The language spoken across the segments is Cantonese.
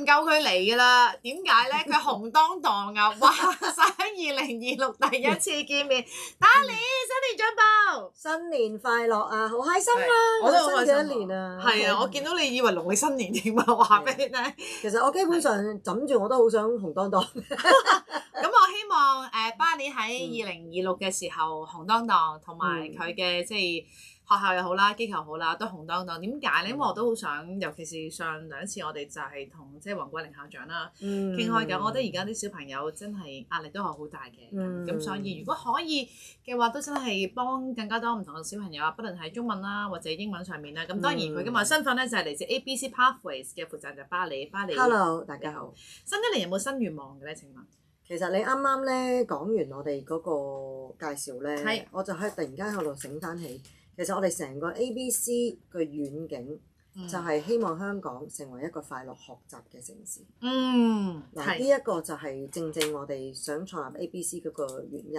夠佢嚟㗎啦。點解咧？佢紅當當啊！話晒喺2026第一次見面，打你新年進步，新年快樂啊！好開心啊！我都好開心新嘅一年啊！係啊，我見到你以為農曆新年添啊，話俾你聽。其實我基本上枕住我都好想紅當當。咁我希望巴尼喺2026嘅時候紅當當，同埋佢嘅即係學校又好啦，機構好啦，都紅當當。點解咧？因為我都好想，尤其是上2次我哋就係同即係黃桂玲校長啦傾開偈。我覺得而家啲小朋友真係壓力都係好大嘅。咁所以如果可以嘅話，都真係幫更加多唔同嘅小朋友啊，不論係中文啦或者英文上面啦。咁當然佢今日身份咧就係嚟自 ABC Pathways 嘅負責人就係巴尼。Hello， 大家好。新一年有冇新願望嘅咧？請問？其實你啱啱咧講完我哋嗰個介紹咧，我就係突然間喺度醒翻起，其實我哋成個 ABC 嘅遠景就係希望香港成為一個快樂學習嘅城市。嗱，呢一個就係正正我哋想創立 ABC 嗰個原因。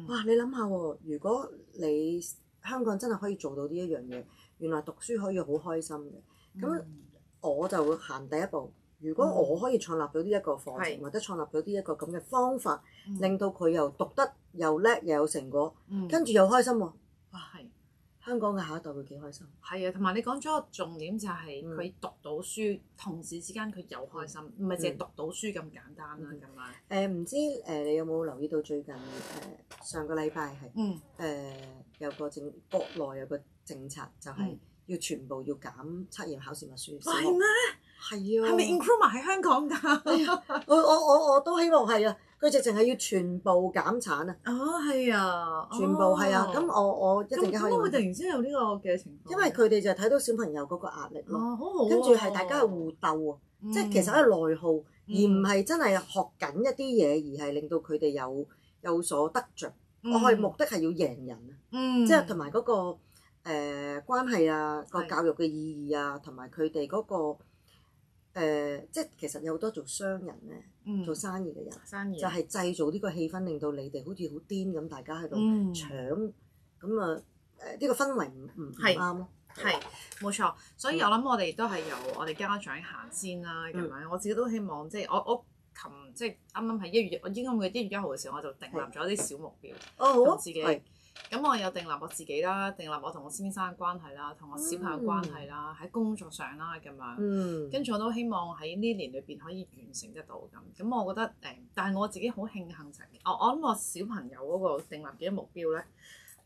哇！你諗下喎，如果你香港真係可以做到呢一樣嘢，原來讀書可以好開心嘅。咁我就會行第一步。如果我可以創立到呢一個課程，或者創立到呢一個咁嘅方法，令到佢又讀得又叻又有成果，跟住又開心喎。哇，係香港嘅下一代會幾開心？係啊，同埋你講咗個重點就係佢讀到書，同時之間佢又開心，唔係淨係讀到書咁簡單啦，咁樣。唔知你有冇留意到最近上個禮拜係有個國內有個政策，就係要全部要減測驗考試默書。係咩？係啊，係咪 include 埋喺香港㗎？我都希望係啊，佢直情係要全部減產啊！哦，係啊，全部係啊，咁我一陣間可以問。咁會突然之間有呢個嘅情況？因為佢哋就睇到小朋友嗰個壓力咯，好好，跟住係大家係互鬥啊，即係其實係內耗，而唔係真係學緊一啲嘢，而係令到佢哋有所得着。我係目的係要贏人啊，即係同埋嗰個關係啊，個教育嘅意義啊，同埋佢哋嗰個。即係其實有好多做商人咧，做生意嘅人，就係製造呢個氣氛，令到你哋好似好癲咁，大家喺度搶，咁啊呢個氛圍唔啱咯。係冇錯，所以我諗我哋都係由我哋家長行先啦，咁樣。我自己都希望即係我即係啱啱係1月，我應該會1月1號嘅時候，我就訂立咗啲小目標，同自己。咁我有訂立我自己啦，訂立我同我先生嘅關係啦，同我小朋友關係啦，喺工作上啦咁樣。跟住我都希望喺呢年裏邊可以完成得到咁。咁我覺得但係我自己好慶幸就係我諗我小朋友嗰個訂立嘅目標咧，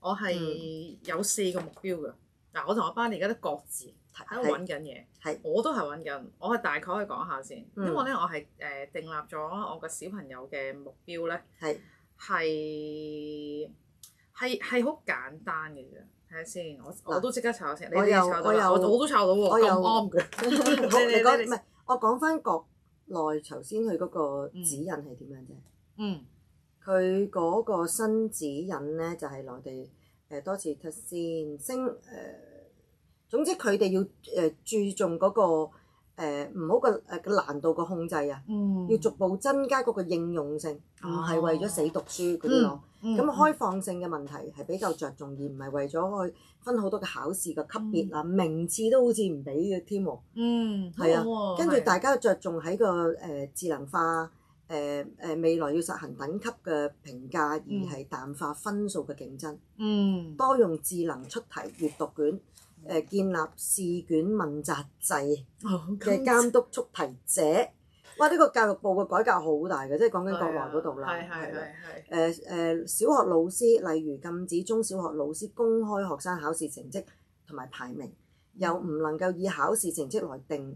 我係有4個目標㗎。嗱，我同我班而家都各自喺度揾緊嘢，我都係揾緊。我係大概可以講下先，因為咧我係訂立咗我個小朋友嘅目標咧，係好簡單嘅啫，睇下先。我都即刻查先，你查到啦，我都查到喎，咁啱嘅。你講唔係，我講翻國內頭先佢嗰個指引係點樣啫？佢嗰個新指引咧就係內地多次睇先總之佢哋要注重嗰個唔好個難度個控制啊，要逐步增加嗰個應用性，唔係為咗死讀書嗰啲咯。咁開放性嘅問題係比較着重，而唔係為咗去分好多嘅考試嘅級別啊，名次都好似唔俾嘅添喎。係啊，跟住大家着重喺個智能化未來要實行等級嘅評價，而係淡化分數嘅競爭。多用智能出題閱讀卷。建立試卷問責制嘅監督出題者，哇！呢個教育部嘅改革好大嘅，即係講緊國內嗰度啦。小學老師例如禁止中小學老師公開學生考試成績同埋排名，又唔能夠以考試成績來定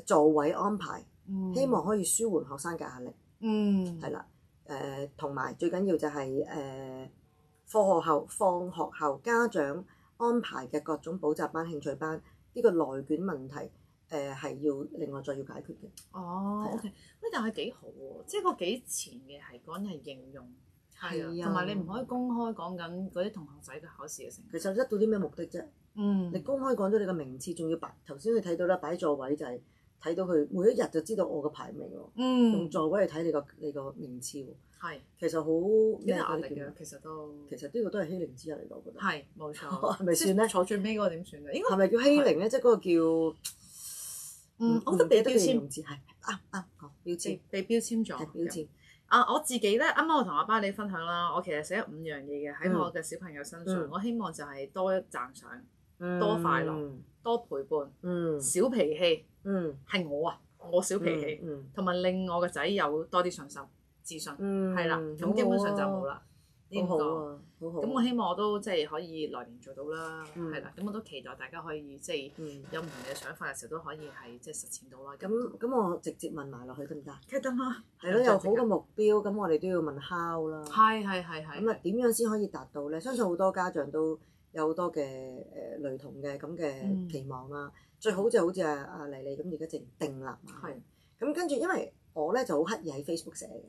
座位安排，希望可以舒緩學生嘅壓力。係啦，同埋最緊要就係放學後家長安排嘅各種補習班、興趣班，呢個內卷問題係要另外再要解決嘅。OK，喂，但係幾好喎，即係個幾前嘅係講係應用，同埋你唔可以公開講緊嗰啲同學仔嘅考試嘅成績。其實得到啲咩目的啫？你公開講咗你個名次，仲要頭先你睇到啦，擺座位就係睇到佢每一日就知道我個排名喎。用座位嚟睇你個名次喎。其實好咩壓力嘅，其實呢個都係欺凌之一嚟，我覺得。係冇錯。係咪算咧？坐最尾嗰個點算咧？應該係咪叫欺凌咧？即係嗰個叫我覺得被標籤係啱講標籤，被標籤咗。係標籤。我自己咧，啱啱我同阿巴你分享啦，我其實寫咗5樣嘢嘅喺我嘅小朋友身上，我希望就係多讚賞、多快樂、多陪伴、小脾氣，係我小脾氣，同埋令我個仔有多啲信心、自信，係啦，咁基本上就冇啦。呢個咁我希望我都即係可以來年做到啦，係啦，咁我都期待大家可以即係有唔同嘅想法嘅時候都可以係即係實踐到啦。咁我直接問埋落去得唔得？梗係得啦，係咯，有好嘅目標，咁我哋都要問 how 啦。係。咁啊點樣先可以達到咧？相信好多家長都有好多嘅類同嘅咁嘅期望啦。最好就好似阿麗麗咁，而家淨定立埋。係。咁跟住，因為我咧就好刻意喺 Facebook 寫嘅。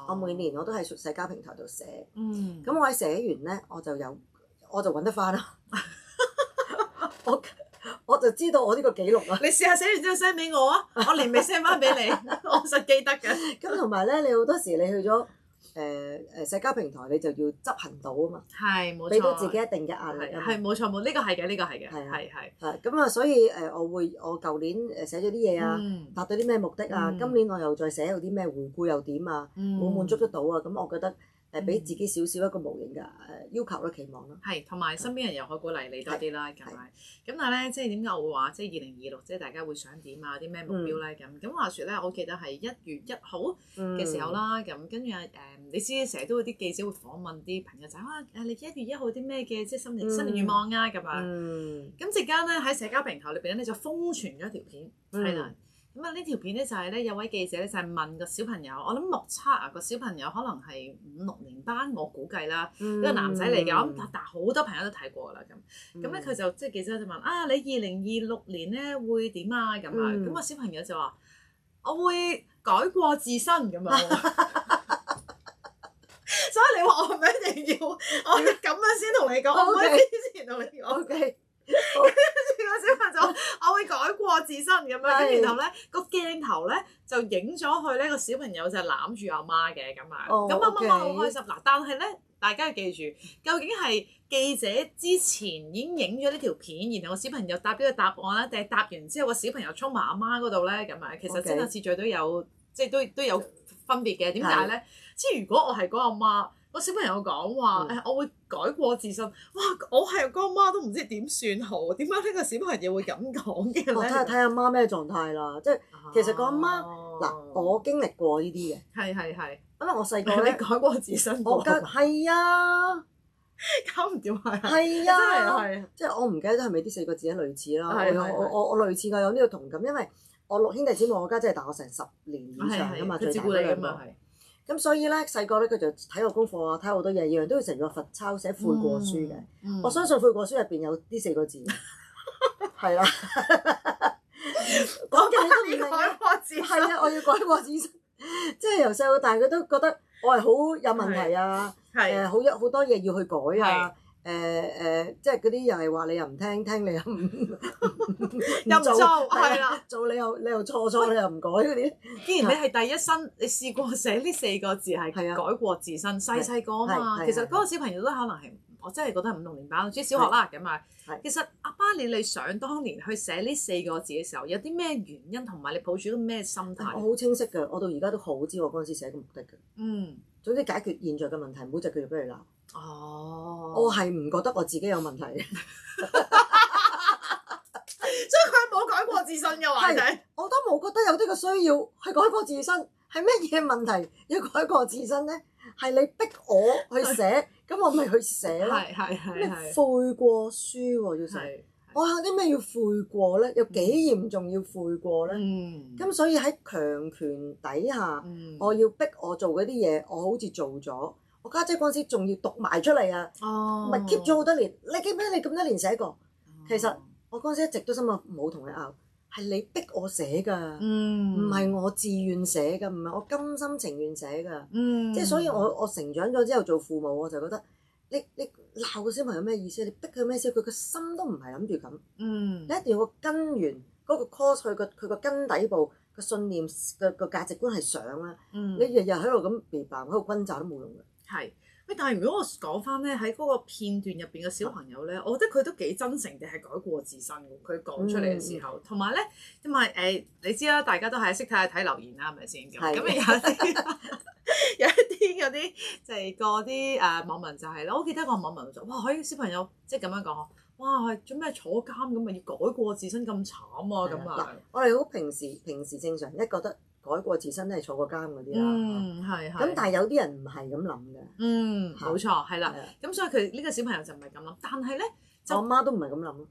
我每年我都喺社交平台度寫，咁我喺寫完咧，我就揾得翻啦。我就知道我呢個記錄啦。你試下寫完之後 send 俾我啊！我連未 send 翻俾你，我實記得嘅。咁同埋咧，你好多時你去咗社交平台，你就要執行到啊嘛。係冇錯。俾到自己一定嘅壓力。係冇錯冇，呢個係嘅，呢個係嘅。係。咁啊，所以我舊年寫咗啲嘢啊，達到啲咩目的啊？今年我又再寫有啲咩回顧又點啊？冇滿足得到啊？咁我覺得俾自己少少一個無形嘅要求啦、期望啦。係，同埋身邊人又可以鼓勵你多啲啦，咁但係咧，即係點解我會話即係2026，即係大家會想點啊？啲咩目標咧？咁話説咧，我記得係1月1號嘅時候啦，咁跟住你知成日都有啲記者會訪問啲朋友仔你1月1號啲咩嘅即係新年願望啊咁啊。咁陣間咧喺社交平台裏邊咧就瘋傳咗一條片，係啦。咁呢條片咧就係咧有位記者咧就係問個小朋友，我諗目測個小朋友可能係5、6年班，我估計啦，一個男仔嚟嘅，我諗但好多朋友都睇過啦咁。咁咧佢就即係記者就問你2026年咧會點啊咁啊？咁個小朋友就話我會改過自新咁樣。所以你話我係咪一定要我咁樣先同你講？我唔可以之前同你講。跟住個小朋友，我會改過自新咁樣，咁然後咧個鏡頭咧就影咗佢咧個小朋友就攬住阿媽嘅咁啊，咁阿媽好開心嗱。但係咧，大家要記住，究竟係記者之前已經影咗呢條片，然後個小朋友答呢個答案咧，定係答完之後個小朋友衝埋阿媽嗰度咧咁啊？其實真係次序都有，即係都有分別嘅。點解咧？即係如果我係嗰阿媽。個小朋友講話我會改過自新，哇！我係個媽都唔知點算好，點解呢個小朋友會咁講嘅咧？睇阿媽咩狀態啦，即係其實個阿媽嗱，我經歷過呢啲嘅，係，因為我細個咧改過自新，我係啊，搞唔掂係啊，即係我唔記得係咪啲4個字類似啦。我類似㗎，有呢個同感，因為我6兄弟姊妹，我家姐係大我成10年以上㗎嘛，最大嗰兩個。咁所以咧，細個咧佢就睇我功課啊，睇好多嘢，樣樣都要成日罰抄寫悔過書嘅。我相信悔過書入邊有呢4個字，係啦。講嘅你都唔明啊！係啊，我要改過自新，即係由細到大佢都覺得我係好有問題啊，好多嘢要去改啊。即係嗰啲又係話你又唔聽，聽你又唔做，係啦，做你又錯，你又唔改嗰啲。既然你係第一身，你試過寫呢4個字係改過自新，細個啊嘛。其實嗰個小朋友都可能係，我真係覺得係5、6年班，即係小學啦咁啊。其實阿爸你想當年去寫呢4個字嘅時候，有啲咩原因同埋你抱住個咩心態？我好清晰㗎，我到而家都好知我嗰陣時寫嘅目的㗎。總之解決現在嘅問題，唔好就繼續俾佢鬧。我係唔覺得我自己有問題嘅，所以佢冇改過自新嘅話題，我都冇覺得有呢個需要去改過自新。係乜嘢問題要改過自新咧？係你逼我去寫，咁我咪去寫咯。咩悔過書喎要寫？我有啲咩要悔過咧？有幾嚴重要悔過咧？咁所以喺強權底下，我要逼我做嗰啲嘢，我好似做咗。我家姐嗰陣時仲要讀埋出嚟啊！咪 keep 咗好多年。你記唔記得你咁多年寫過？其實我嗰陣時一直都心諗冇同你拗，係你逼我寫㗎，唔係我自願寫㗎，唔係我甘心情願寫㗎。即係所以我成長咗之後做父母，我就覺得你鬧個小朋友咩意思？你逼佢咩意思？佢個心都唔係諗住咁。你一定要個根源嗰個 cause 佢個根底部個信念個價值觀係上啦。你日日喺度咁別扮喺度轟炸都冇用嘅。係，喂，但係如果我講翻咧，喺嗰個片段入邊嘅小朋友咧，我覺得佢都幾真誠地係改過自身嘅。佢講出嚟嘅時候，同埋咧，因為你知啦，大家都係識睇留言啦，係咪先？咁有啲有一啲嗰啲就係嗰啲網民就係啦，我記得個網民就哇，可以小朋友即係咁樣講，哇，做咩坐監咁咪要改過自身咁慘啊咁啊！我哋好平時正常一覺得改過自身都係坐過監嗰啲啦。係。咁但係有啲人唔係咁諗嘅。冇錯，係啦。咁所以佢呢個小朋友就唔係咁諗，但係咧，我媽都唔係咁諗咯。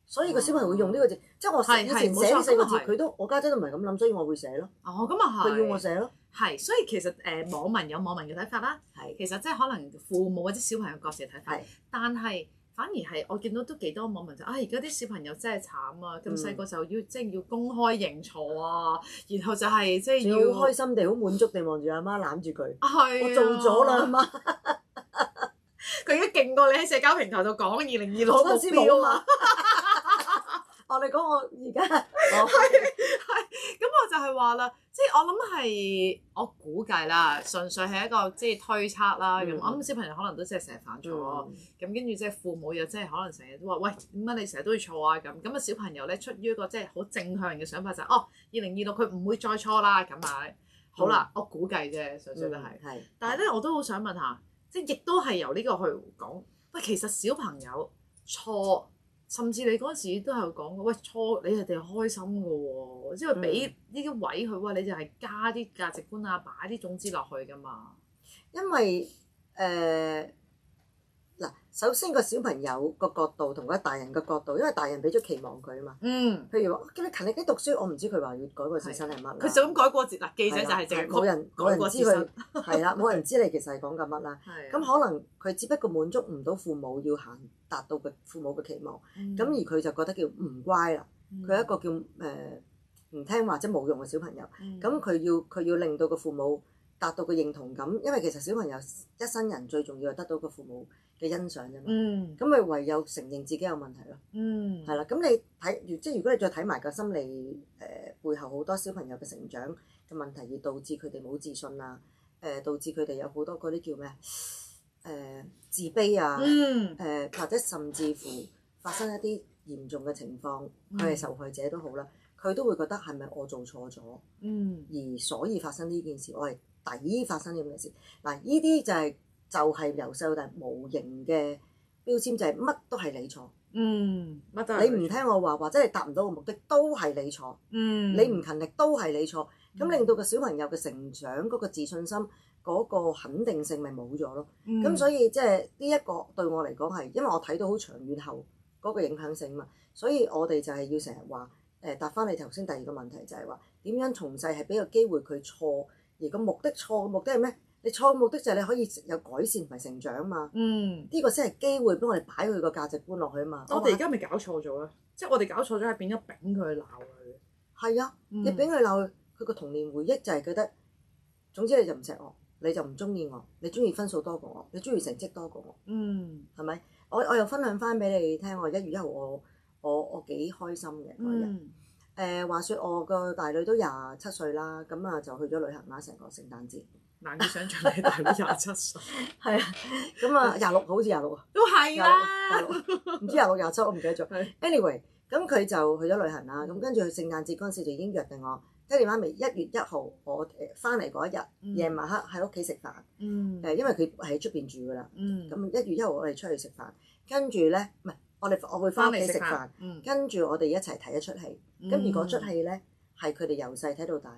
所以個小朋友會用呢個字，即係我以前寫呢四個字，我家姐都唔係咁諗，所以我會寫咯。哦，咁啊係。佢要我寫咯。係，所以其實網民有網民嘅睇法啦。係。其實即係可能父母或者小朋友各自嘅睇法。係。但係反而係我見到都幾多網民就而家啲小朋友真係慘啊！咁細個就要即係要公開認錯啊，然後就係即係要好開心地、好滿足地望住阿媽攬住佢。係。我做咗啦，阿媽。佢已經勁過你喺社交平台度講2026目標啊！我哋講我而家係，咁我就係話啦，即係我諗係我估計啦，純粹係一個即係推測啦。咁我諗小朋友可能都真係成日犯錯，咁跟住即係父母又真係可能成日都話喂，點解你成日都要錯啊？咁啊小朋友咧出於一個即係好正向嘅想法就係2026佢唔會再錯啦咁啊。好啦，我估計啫，純粹都係。但係咧我都好想問下，即係亦都係由呢個去講，喂，其實小朋友錯。甚至你嗰陣時都係講過，喂，錯你係哋開心嘅喎，即係俾呢啲位佢，哇！你就係加啲價值觀啊，擺啲種子落去㗎嘛。因為嗱，首先個小朋友個角度同個大人個角度，因為大人俾咗期望佢啊嘛。譬如話叫你勤力啲讀書，我唔知佢話要改過自身係乜。佢就咁改過自嗱，記者就係淨係冇人知佢係啦，冇人知你其實係講緊乜啦。咁可能佢只不過滿足唔到父母要達到嘅父母嘅期望，咁而佢就覺得叫唔乖啦。佢係一個叫唔聽話即係冇用嘅小朋友。咁佢要令到個父母達到個認同感，因為其實小朋友一生人最重要係得到個父母嘅欣賞啫嘛。咁咪唯有承認自己有問題咯。係啦，咁你睇即係如果你再睇埋個心理背後好多小朋友嘅成長嘅問題，而導致佢哋冇自信啊，導致佢哋有好多嗰啲叫咩自卑啊，或者甚至乎發生一啲嚴重嘅情況，佢係受害者都好啦，佢都會覺得係咪我做錯咗，而所以發生呢件事，我係抵發生呢件事。嗱，呢啲就係由細到大無形嘅標籤，就係乜都係你錯。乜都係你唔聽我話，或者係達唔到個目的，都係你錯。你唔勤力都係你錯。咁令到個小朋友嘅成長嗰個自信心嗰個肯定性咪冇咗咯。咁所以即係呢一個對我嚟講係，因為我睇到好長遠後嗰個影響性嘛，所以我哋就係要成日話答翻你頭先第二個問題，就係話點樣從細係俾個機會佢錯，而個目的錯嘅目的係咩？你錯嘅目的就係你可以有改善同埋成長嘛。呢個先係機會，幫我哋擺佢個價值觀落去啊嘛。我哋而家咪搞錯咗咧，即係我哋搞錯咗係變咗丙佢鬧佢。係啊，你丙佢鬧佢個童年回憶就係覺得，總之你就唔錫我，你就唔中意我，你中意分數多過我，你中意成績多過我。係咪？我又分享翻俾你聽，我1月1號我幾開心嘅嗰日。話說我個大女都27歲啦，咁啊就去咗旅行啦，成個聖誕節。難以想像你大女27歲。係啊，咁啊26好似26啊。都係啦。唔知26、27我唔記得咗。Anyway， 咁佢就去咗旅行啦，咁跟住佢聖誕節嗰陣時就已經約定我，爹哋媽咪1月1號我翻嚟嗰一日夜晚黑喺屋企食飯。因為佢喺出邊住㗎啦。咁1月1號我哋出去食飯，跟住咧唔係我會翻屋企食飯，跟住我哋一齊睇一出戲。咁而嗰出戲咧係佢哋由細睇到大，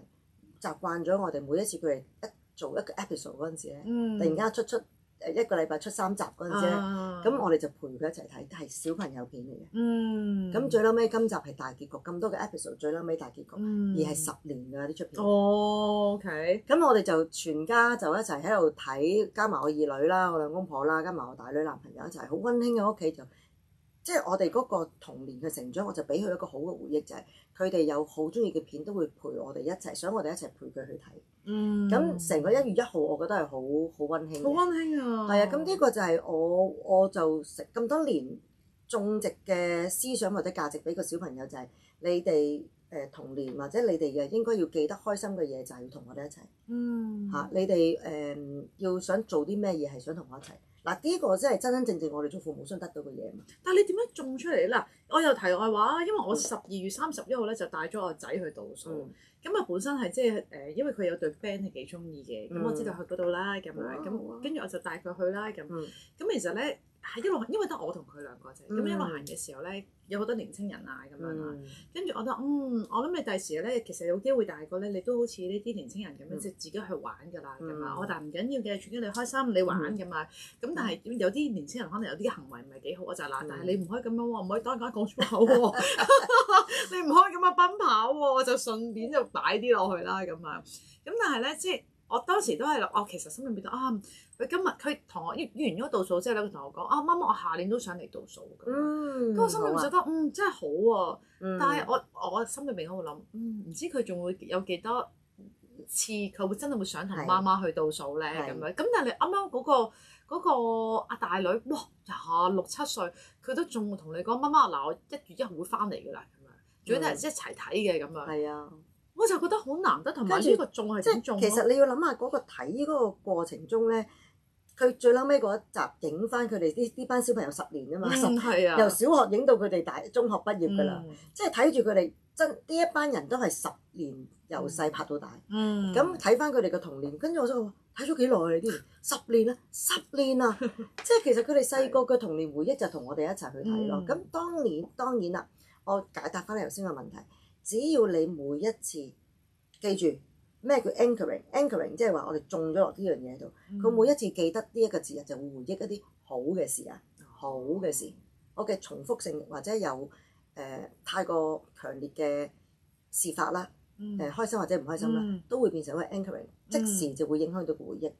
習慣咗我哋每一次佢哋做一個 episode 嗰陣時咧，突然間出1個禮拜出3集嗰陣時咧，咁我哋就陪佢一齊睇，係小朋友片嚟嘅。咁最嬲尾今集係大結局，咁多個 episode 最嬲尾大結局，而係10年㗎呢出片。OK。咁我哋就全家就一齊喺度睇，加埋我2女啦，我2公婆啦，加埋我大女男朋友一齊，好溫馨嘅屋企就。即係我哋嗰個童年嘅成長，我就俾佢一個好嘅回憶，就係佢哋有好中意嘅片都會陪我哋一齊，想我哋一齊陪佢去睇。咁成個1月1號，我覺得係好溫馨。好溫馨啊！係啊，咁呢個就係我就食咁多年種植嘅思想或者價值俾個小朋友，就係你哋童年或者你哋嘅應該要記得開心嘅嘢就係要同我哋一齊。你哋要想做啲咩嘢係想同我一齊。嗱，呢個真係真真正正我哋做父母想得到嘅嘢嘛。但係你點樣種出嚟嗱？我又題外話，因為我12月31號咧就帶咗我仔去倒數。咁啊本身係即係因為佢有隊 band 係幾中意嘅，咁我知道去嗰度啦咁樣，咁跟住我就帶佢去啦咁。咁其實咧係一路，因為得我同佢兩個啫。咁一路行嘅時候咧，有好多年青人啊咁樣啦。跟住我覺得我諗你第時咧，其實有機會大個咧，你都好似呢啲年青人咁樣，即係自己去玩㗎啦咁啊。但係唔緊要嘅，最緊要你開心，你玩㗎嘛。咁但係有啲年青人可能有啲行為唔係幾好啊，就係嗱，但係你唔可以咁樣喎，唔可以當間講粗口喎，你唔可以咁樣奔跑喎，就順便就擺啲落去啦咁樣。咁但係咧，即係我當時都係我其實心裏面都佢今日佢同我完咗倒數之後咧，佢同我講媽媽，我下年都想嚟倒數㗎。咁我心裏面覺得真係好喎。但係我心裏面喺度諗唔知佢仲會有幾多次佢會真係會想同媽媽去倒數咧咁樣。咁但係你啱啱嗰個阿大女，哇26、7歲，佢都仲會同你講媽媽嗱，我1月1號會翻嚟㗎啦咁樣，仲要係一齊睇嘅咁樣。係啊。我就覺得好難得，同埋呢個種係點種？其實你要諗下嗰個睇嗰個過程中咧，佢最嬲尾嗰一集影翻佢哋呢班小朋友10年啊嘛，由小學影到佢哋中學畢業㗎啦，即係睇住佢哋呢一班人都係10年由細拍到大，咁睇翻佢哋嘅童年，跟住我就話睇咗幾耐呢啲年，10年啦，10年啊，即係其實佢哋細個嘅童年回憶就同我哋一齊去睇咯。咁當然啦，我解答翻你頭先嘅問題。只要你每一次記住咩叫 anchoring， 即係話我哋種咗落呢樣嘢度，佢每一次記得呢一個節日就會回憶一啲好嘅事啊，好嘅事。我嘅重複性或者有太過強烈嘅事發啦，開心或者唔開心啦，都會變成一個 anchoring，即時就會影響到個回憶。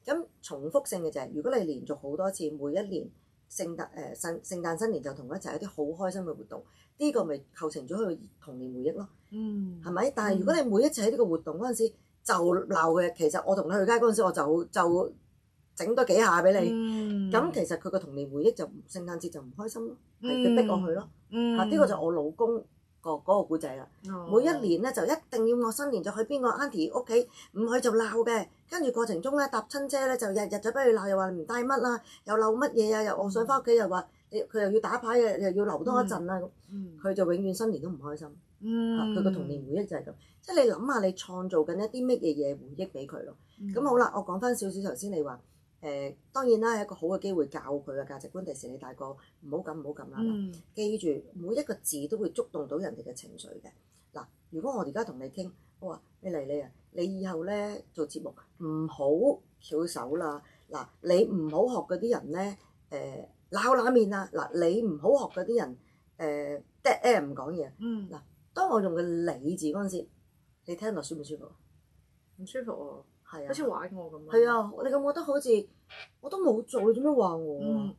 咁重複性嘅就係如果你連續好多次，每一年聖誕新年就同佢一齊一啲好開心嘅活動。呢個咪構成咗佢童年回憶咯，係咪？但係如果你每一次喺呢個活動嗰陣時就鬧佢，其實我同你去街嗰陣時我就整多幾下俾你，咁其實佢個童年回憶就聖誕節就唔開心咯，係佢逼我去咯。呢個就我老公嗰個故仔啦。每一年咧就一定要我新年就去邊個 auntie 屋企，唔去就鬧嘅。跟住過程中咧搭親車咧就日日就俾佢鬧，又話唔帶乜啦，又鬧乜嘢啊，又我想翻屋企又話。佢又要打牌嘅，又要留多一陣啦，佢就永遠新年都唔開心。佢個童年回憶就係咁，即係你諗下，你創造緊一啲乜嘢嘢回憶俾佢咯。咁好啦，我講翻少少頭先你話當然啦，係一個好嘅機會教佢嘅價值觀。第時你大個唔好咁啦。記住每一個字都會觸動到人哋嘅情緒嘅。嗱，如果我而家同你傾，我話你啊，你以後咧做節目唔好翹手啦。嗱，你唔好學嗰啲人咧鬧冷面啊！嗱，你唔好學嗰啲人dead air 唔講嘢。嗱，當我用個你字嗰陣時，你聽落舒唔舒服？唔舒服喎，係啊，好似玩我咁樣。係啊，你咁覺得好似我都冇做，你做咩話我啊？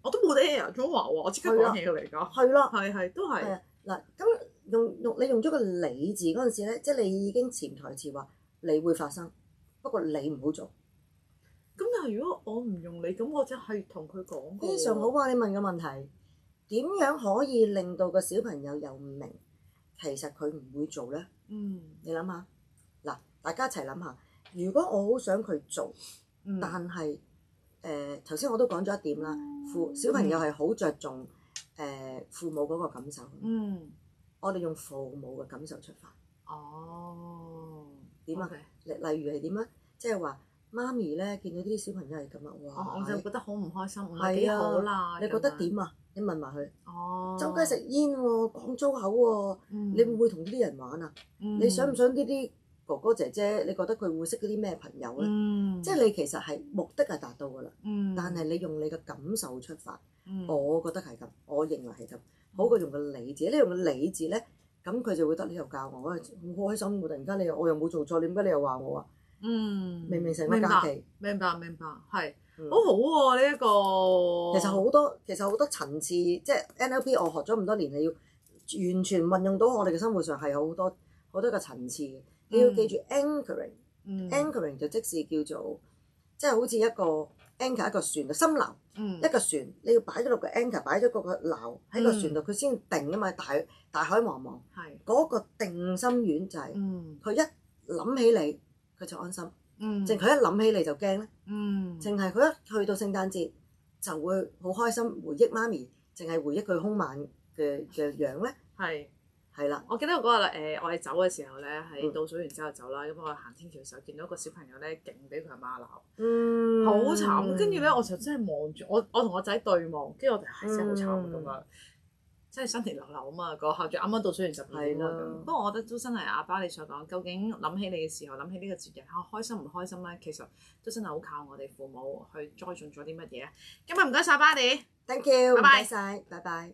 我都冇 dead air，做乜話我？我即刻講嘢嚟㗎。係啦，係都係。嗱，咁你用咗個你字嗰陣時咧，即係你已經潛台詞話你會發生，不過你唔好做。咁但係如果我唔用你，咁我就係同佢講。非常好啊！你問個問題，點樣可以令到個小朋友又唔明？其實佢唔會做咧。你諗下，嗱，大家一齊諗下。如果我好想佢做，但係頭先我都講咗一點啦，小朋友係好着重父母嗰個感受。我哋用父母嘅感受出發。點啊？例如係點啊？即係話。媽咪咧見到啲小朋友係咁啊，哇！我就覺得好唔開心，唔係幾好啦。你覺得點啊？你問埋佢。周街食煙喎，講粗口喎，你會唔會同呢啲人玩啊？你想唔想呢啲哥哥姐姐？你覺得佢會識嗰啲咩朋友咧？即係你其實係目的係達到㗎啦，但係你用你嘅感受出發，我覺得係咁，我認為係咁，好過用個你字。你用個你字咧，咁佢就會得你又教我，好開心喎！突然間我又冇做錯，點解你又話我啊？明明成個假期，明白，係好好喎呢一個。其實好多層次，即係 NLP 我學咗咁多年，你要完全運用到我哋嘅生活上係有好多個層次嘅。你要記住 anchoring 就即是叫做即係好似一個 anchor 一個船度，心流一個船，你要擺咗落個 anchor，擺咗個錨喺個船度，佢先定啊嘛。大海茫茫，嗰個定心丸就係佢一諗起你佢就安心，淨佢一諗起你就驚咧，淨係佢一去到聖誕節就會好開心，回憶媽咪，淨係回憶佢兇猛嘅樣咧。係啦，我記得嗰日我哋走嘅時候咧，喺倒數完之後走啦，咁我行天橋嘅時候見到個小朋友咧，勁俾佢阿媽鬧，好慘。跟住咧，我就真係望住我同我仔對望，跟住我哋係真係好慘咁樣，真係新年流流啊嘛，嗰下仲啱啱倒數完12點啦。不過我覺得都真係阿爸你所講，究竟諗起你嘅時候，諗起呢個節日，開心唔開心咧，其實都真係好靠我哋父母去栽種咗啲乜嘢。今日唔該晒爸哋， Thank you，拜拜唔該晒，拜拜。